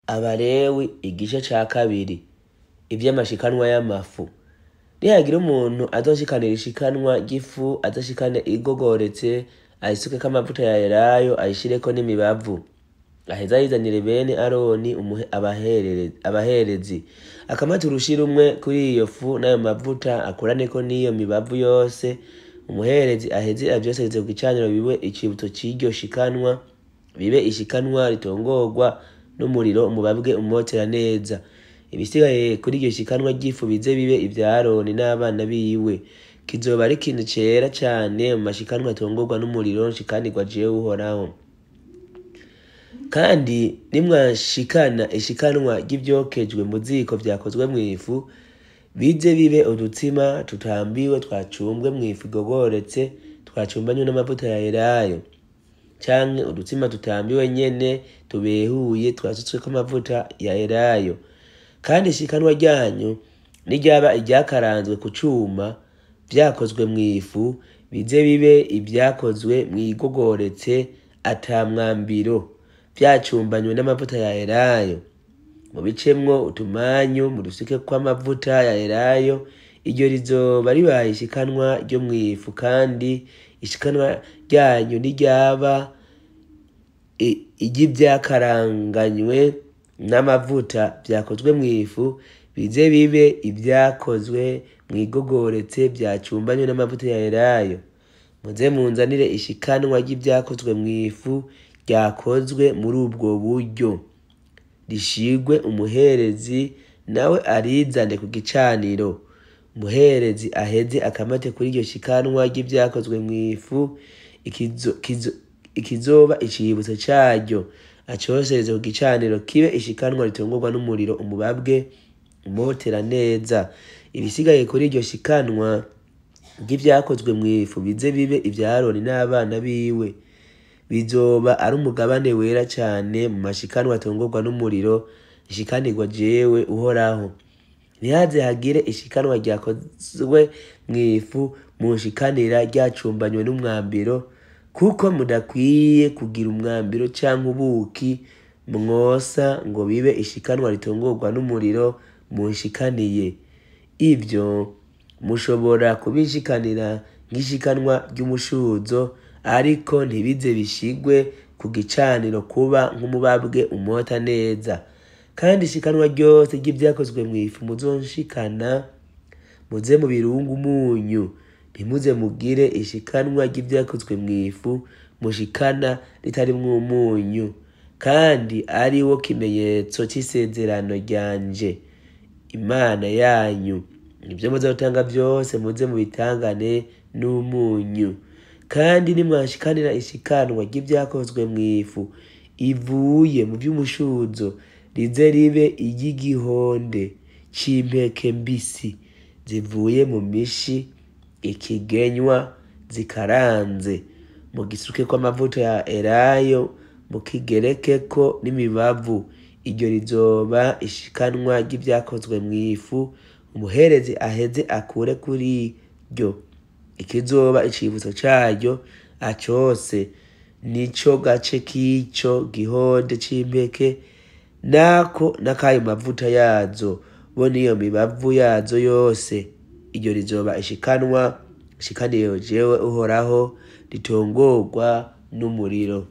Abalewi igice ca kabiri ivy'amashikanwa y'amafu. Nihagira umuntu azoshikanira ishikanwa ry'ifu azoshikane igogoretse ayisukeko amavuta ya elayo ayishireko n'imibavu, aheza ayizanire bene Aroni abaherezi, akamata urushi rumwe kuri iyo fu n'ayo mavuta akuraneko n'iyo mibavu yose. Umuherezi aheze avyosereze ku gicaniro bibe icibutso c'iryo shikanwa, bibe ishikanwa ritongorwa n'umuriro umubabwe umotera neza. Ibisigaye kuri iryo shikanwa ry'ifu bize bibe ivya Aroni n'abana biwe. Kizoba ari ikintu cera cane mu mashikanwa atongorwa n'umuriro nshikanirwa jewe Uhoraho. Kandi nimwashikana ishikanwa ry'ivyokejwe mu ziko vyakozwe mw'ifu, bize bibe udutsima tutambiwe twacumbwe mw'ifu igogoretse, twacumbanywe n'amavuta ya elayo, canke udutsima tutambiwe nyene tubehuye twasutsweko amavuta ya elayo. Kandi ishikanwa ryanyu niryaba iryakaranzwe ku cuma vyakozwe mw'ifu, bize bibe ivyakozwe mw'igogoretse ata mwambiro, vyacumbanywe n'amavuta ya elayo. Mubicemwo utumanyu mudusukeko amavuta ya elayo. Iryo rizoba ribaye ishikanwa ryo mw'ifu. Kandi ishikanwa ryanyu niryaba iry'ivyakaranganywe n'amavuta vyakozwe mw'ifu, bize bibe ivyakozwe mw'igogoretse vyacumbanywe n'amavuta ya elayo. Muze munzanire ishikanwa ry'ivyakozwe mw'ifu ryakozwe muri ubwo buryo, rishigwe umuherezi nawe arizane ku gicaniro. Umuherezi aheze akamate kuri iryo shikanwa ry'ivyakozwe mw'ifu, ikizoba icibutso caryo, acosereze ku gicaniro kibe ishikanwa ritongorwa n'umuriro umubabwe umotera neza. Ibisigaye kuri iryo shikanwa ry'ivyakozwe mw'ifu bize bibe ivya Aroni n'abana biwe. Bizoba ari umugabane wera cane mu mashikanwa atongorwa n'umuriro ishikanirwa jewe Uhoraho. Ntihaze hagire ishikanwa ryakozwe mw'ifu munshikanira ryacumbanywe n'umwambiro, kuko mudakwiye kugira umwambiro canke ubuki mwosa ngo bibe ishikanwa ritongorwa n'umuriro munshikaniye. Ivyo mushobora kubishikanira nk'ishikanwa ry'umushuzo, ariko ntibize bishigwe ku gicaniro kuba nk'umubabwe umota neza. Kandi ishikanwa ryose ry'ivyakozwe mw'ifu muzonshikana, muze mubirunge umunyu. Ntimuze mugire ishikanwa ry'ivyakozwe mw'ifu mushikana ritarimwo umunyu, kandi ari wo kimenyetso c'isezerano ryanje Imana yanyu. Ivyo muzotanga vyose muze mubitangane n'umunyu. Kandi nimwashikanira ishikanwa ry'ivyakozwe mw'ifu ivuye mu vy'umushuzo, rize ribe iry'igihonde c'impeke mbisi zivuye mu mishi ikigenywa zikaranze. Mugisukeko amavuta ya elayo, mukigerekeko n'imibavu. Iryo rizoba ishikanwa ry'ivyakozwe mw'ifu. Umuherezi aheze akure kuri ryo ikizoba icibutso caryo acose, nico gace k'ico gihonde c'impeke nako n'akayo mavuta yazo, bo niyo mibavu yazo yose. Iryo rizoba ishikanwa shikaniye jewe Uhoraho, ritongorwa n'umuriro.